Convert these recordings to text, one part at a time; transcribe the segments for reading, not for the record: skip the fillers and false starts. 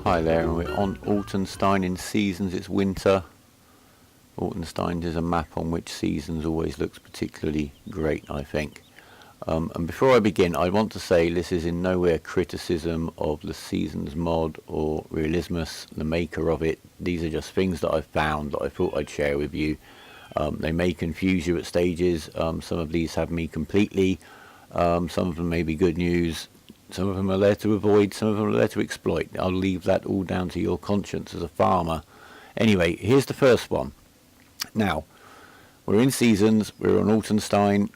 Hi there, and we're on Avoid.Inc in seasons. It's winter. Avoid.Inc is a map on which seasons always looks particularly great, I think. And before I begin, I want to say this is in nowhere criticism of the Seasons mod or Realismus, the maker of it. These are just things that I've found that I thought I'd share with you. They may confuse you at stages. Some of these have me completely. Some of them may be good news. Some of them are there to avoid, some of them are there to exploit. I'll leave that all down to your conscience as a farmer. Anyway, here's the first one. Now, we're in seasons, we're on Avoid.Inc,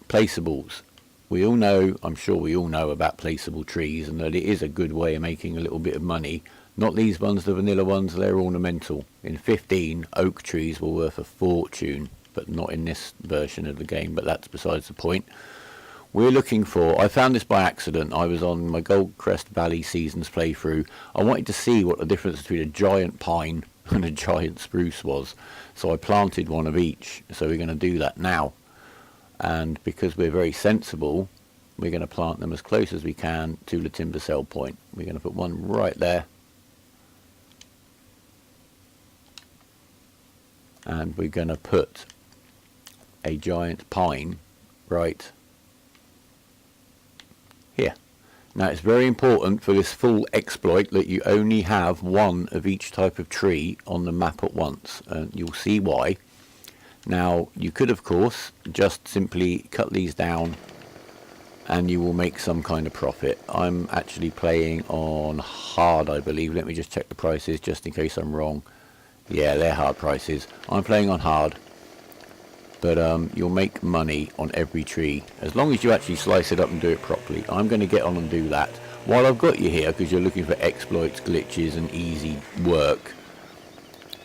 placeables. We all know, I'm sure we all know about placeable trees and that it is a good way of making a little bit of money. Not these ones, the vanilla ones, they're ornamental. In 15, oak trees were worth a fortune, but not in this version of the game, but that's besides the point. We're looking for, I found this by accident. I was on my Goldcrest Valley Seasons playthrough. I wanted to see what the difference between a giant pine and a giant spruce was. So I planted one of each. So we're going to do that now. And because we're very sensible, we're going to plant them as close as we can to the timber sell point. We're going to put one right there. And we're going to put a giant pine right here. Now it's very important for this full exploit that you only have one of each type of tree on the map at once, and you'll see why. Now you could of course just simply cut these down and you will make some kind of profit. I'm actually playing on hard, I believe. Let me just check the prices just in case I'm wrong. Yeah, they're hard prices. I'm playing on hard. But you'll make money on every tree as long as you actually slice it up and do it properly. I'm going to get on and do that while I've got you here, because you're looking for exploits, glitches and easy work.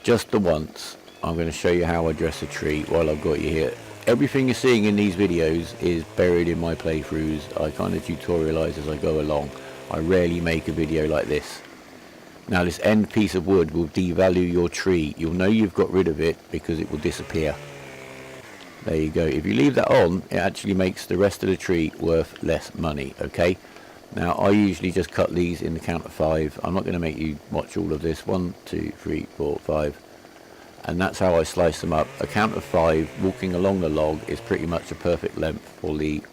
Just the once, I'm going to show you how I dress a tree while I've got you here. Everything you're seeing in these videos is buried in my playthroughs. I kind of tutorialize as I go along. I rarely make a video like this. Now this end piece of wood will devalue your tree. You'll know you've got rid of it because it will disappear. There you go. If you leave that on, it actually makes the rest of the tree worth less money, okay? Now, I usually just cut these in the count of 5. I'm not going to make you watch all of this. 1, 2, 3, 4, 5. And that's how I slice them up. A count of 5, walking along the log, is pretty much a perfect length for the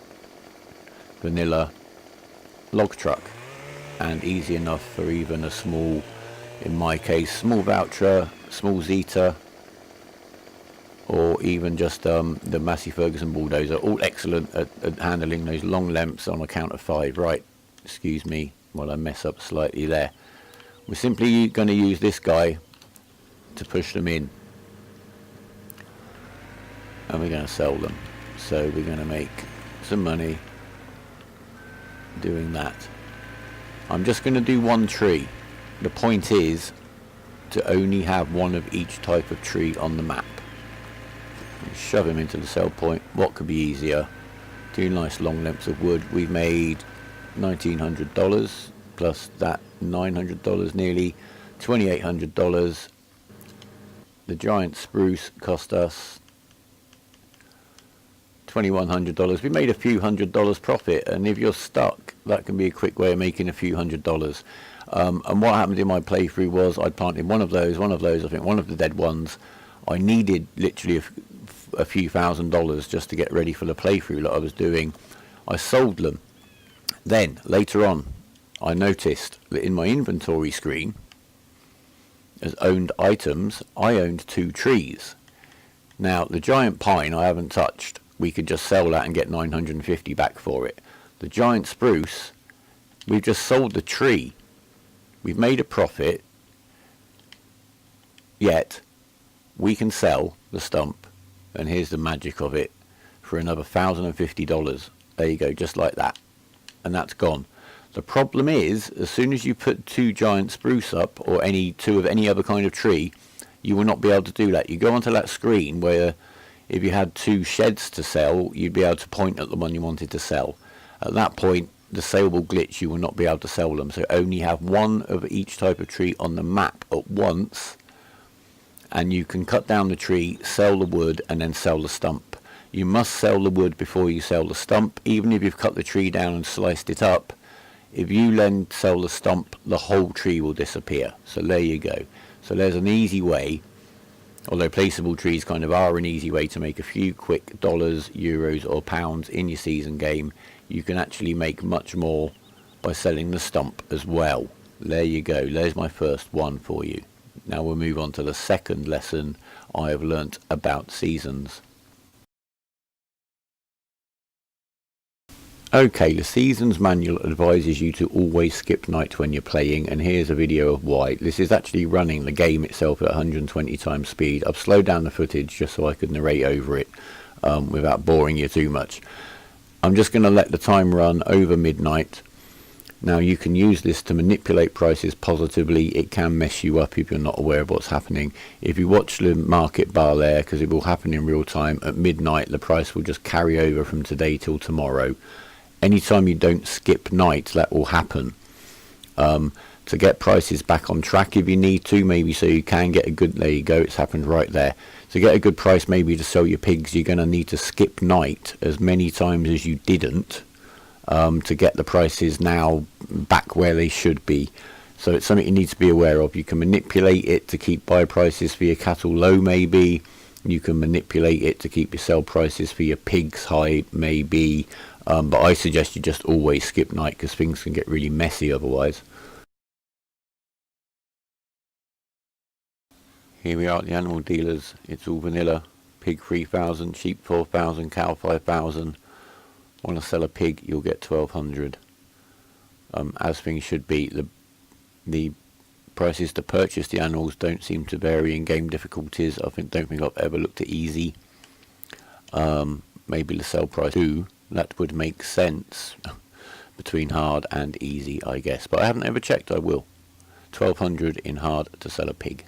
vanilla log truck. And easy enough for even a small, in my case, small Voucher, small Zeta, or even just the Massey Ferguson bulldozer. All excellent at handling those long lengths on a count of 5. Right, excuse me while I mess up slightly there. We're simply going to use this guy to push them in, and we're going to sell them. So we're going to make some money doing that. I'm just going to do one tree. The point is to only have one of each type of tree on the map. Shove him into the sell point. What could be easier? 2 nice long lengths of wood. We've made $1,900 plus that $900, nearly $2,800. The giant spruce cost us $2,100. We made a few $100 profit, and if you're stuck, that can be a quick way of making a few $100. And what happened in my playthrough was I planted one of those, I think one of the dead ones. I needed literally a few $1,000s just to get ready for the playthrough that I was doing. I sold them. Then later on I noticed that in my inventory screen as owned items I owned 2 trees. Now the giant pine I haven't touched. We could just sell that and get 950 back for it. The giant spruce, we've just sold the tree. We've made a profit, yet we can sell the stump, and here's the magic of it, for another $1,050. There you go, just like that, and that's gone. The problem is, as soon as you put 2 giant spruce up, or any 2 of any other kind of tree, you will not be able to do that. You go onto that screen where if you had 2 sheds to sell, you'd be able to point at the one you wanted to sell. At that point, the sale will glitch. You will not be able to sell them. So only have one of each type of tree on the map at once, and you can cut down the tree, sell the wood, and then sell the stump. You must sell the wood before you sell the stump. Even if you've cut the tree down and sliced it up, if you then sell the stump, the whole tree will disappear. So there you go. So there's an easy way, although placeable trees kind of are an easy way to make a few quick dollars, euros or pounds in your season game. You can actually make much more by selling the stump as well. There you go. There's my first one for you. Now we'll move on to the second lesson I have learnt about seasons. Okay, the Seasons Manual advises you to always skip night when you're playing, and here's a video of why. This is actually running the game itself at 120 times speed. I've slowed down the footage just so I could narrate over it without boring you too much. I'm just going to let the time run over midnight. Now you can use this to manipulate prices positively. It can mess you up if you're not aware of what's happening. If you watch the market bar there, because it will happen in real time, at midnight the price will just carry over from today till tomorrow. Anytime you don't skip night, that will happen. To get prices back on track if you need to, maybe so you can get a good, there you go, it's happened right there. To get a good price maybe to sell your pigs, you're going to need to skip night as many times as you didn't to get the prices now back where they should be. So it's something you need to be aware of. You can manipulate it to keep buy prices for your cattle low maybe. You can manipulate it to keep your sell prices for your pigs high maybe. But I suggest you just always skip night because things can get really messy otherwise. Here we are at the animal dealers. It's all vanilla. Pig 3,000, sheep 4,000, cow 5,000. Want to sell a pig, you'll get 1,200. As things should be. The prices to purchase the animals don't seem to vary in game difficulties. Don't think I've ever looked at easy. Maybe the sell price too. That would make sense between hard and easy, I guess. But I haven't ever checked, I will. 1,200 in hard to sell a pig.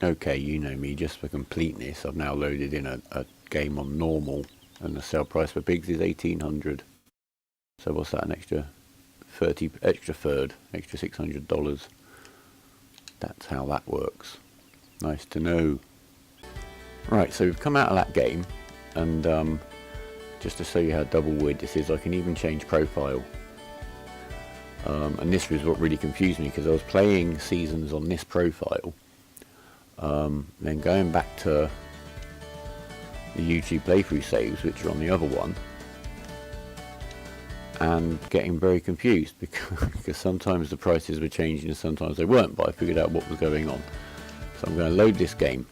Okay, you know me, just for completeness, I've now loaded in a game on normal, and the sell price for pigs is 1,800. So what's that, an extra third, extra $600. That's how that works. Nice to know. Right, so we've come out of that game, and just to show you how double weird this is, I can even change profile. And this was what really confused me, because I was playing seasons on this profile, then going back to the YouTube playthrough saves, which are on the other one, and getting very confused because sometimes the prices were changing and sometimes they weren't, but I figured out what was going on. So I'm going to load this game.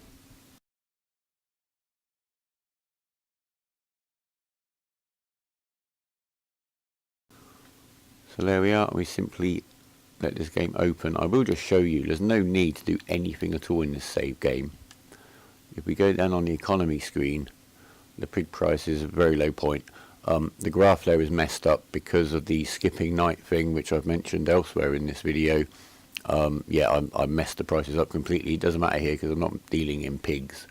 So there we are, we simply let this game open. I will just show you, there's no need to do anything at all in this save game. If we go down on the economy screen, the pig price is at a very low point. The graph there is messed up because of the skipping night thing, which I've mentioned elsewhere in this video. Yeah, I messed the prices up completely. It doesn't matter here because I'm not dealing in pigs.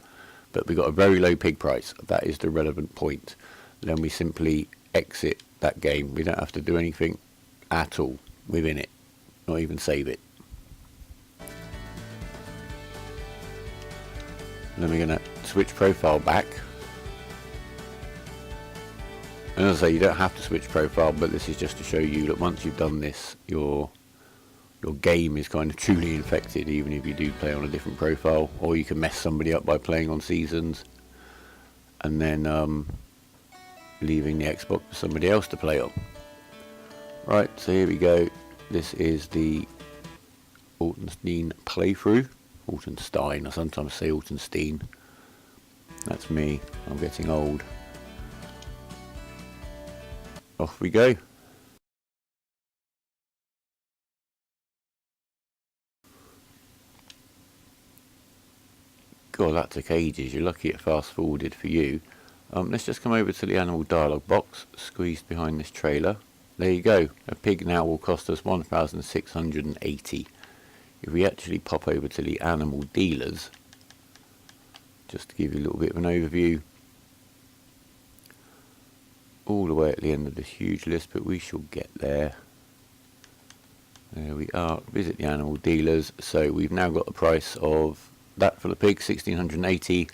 But we've got a very low pig price. That is the relevant point. Then we simply exit that game. We don't have to do anything at all within it. Not even save it. Then we're going to switch profile back. And as I say, you don't have to switch profile, but this is just to show you that once you've done this, your game is kind of truly infected, even if you do play on a different profile, or you can mess somebody up by playing on seasons and then leaving the Xbox for somebody else to play on. Right, so here we go. This is the Altenstein playthrough. Altenstein, I sometimes say Altenstein. That's me, I'm getting old. Off we go. God, that took ages. You're lucky it fast forwarded for you. Let's just come over to the animal dialogue box, squeezed behind this trailer. There you go. A pig now will cost us 1,680. If we actually pop over to the animal dealers, just to give you a little bit of an overview, all the way at the end of this huge list, but we shall get there. There we are. Visit the animal dealers. So we've now got the price of that for the pig, 1,680,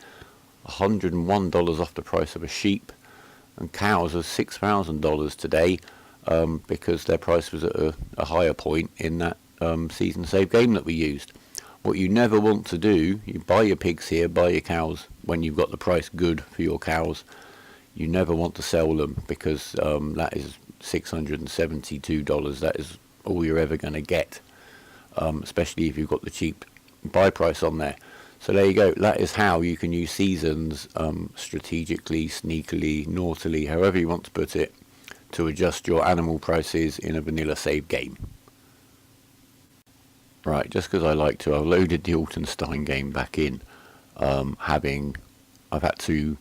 $101 off the price of a sheep, and cows are $6,000 today. because their price was at a higher point in that season save game that we used. What you never want to do, you buy your pigs here, buy your cows when you've got the price good for your cows. You never want to sell them, because that is $672. That is all you're ever going to get, especially if you've got the cheap buy price on there. So there you go. That is how you can use seasons strategically, sneakily, naughtily, however you want to put it, to adjust your animal prices in a vanilla save game. Right, just because I like to, I've loaded the Altenstein game back in, I've had to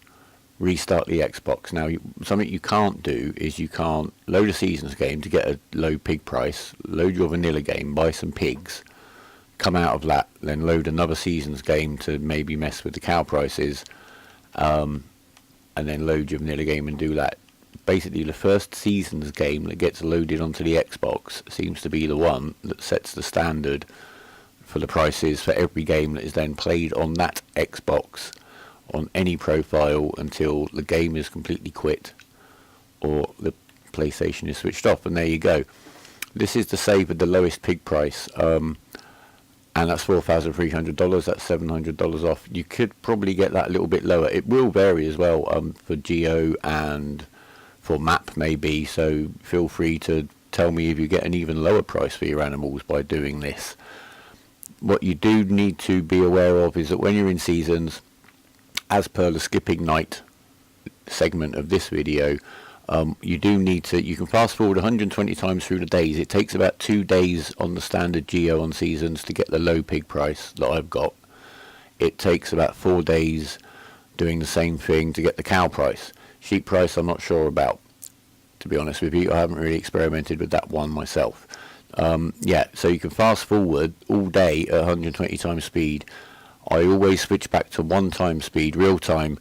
restart the Xbox. Now, something you can't do is you can't load a seasons game to get a low pig price, load your vanilla game, buy some pigs, come out of that, then load another seasons game to maybe mess with the cow prices, and then load your vanilla game and do that. Basically, the first seasons game that gets loaded onto the Xbox seems to be the one that sets the standard for the prices for every game that is then played on that Xbox on any profile until the game is completely quit or the PlayStation is switched off. And there you go. This is the save with the lowest pig price, and that's $4,300. That's $700 off. You could probably get that a little bit lower. It will vary as well for geo and for map maybe, so feel free to tell me if you get an even lower price for your animals by doing this. What you do need to be aware of is that when you're in seasons, as per the skipping night segment of this video, you do need to, you can fast forward 120 times through the days. It takes about 2 days on the standard geo on seasons to get the low pig price that I've got. It takes about 4 days doing the same thing to get the cow price. Sheep price I'm not sure about, to be honest with you. I haven't really experimented with that one myself. Yeah, so you can fast forward all day at 120 times speed. I always switch back to 1 time speed, real time,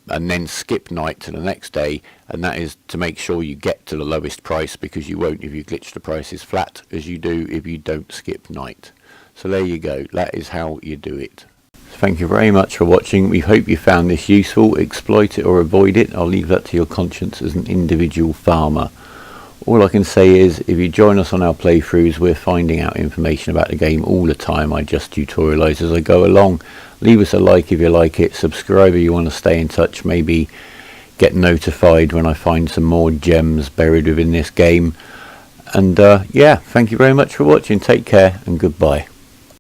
and then skip night to the next day, and that is to make sure you get to the lowest price, because you won't if you glitch the prices flat, as you do if you don't skip night. So there you go. That is how you do it. Thank you very much for watching. We hope you found this useful. Exploit it or avoid it, I'll leave that to your conscience as an individual farmer. All I can say is, if you join us on our playthroughs, we're finding out information about the game all the time. I just tutorialise as I go along. Leave us a like if you like it. Subscribe if you want to stay in touch. Maybe get notified when I find some more gems buried within this game. And yeah, thank you very much for watching. Take care and goodbye.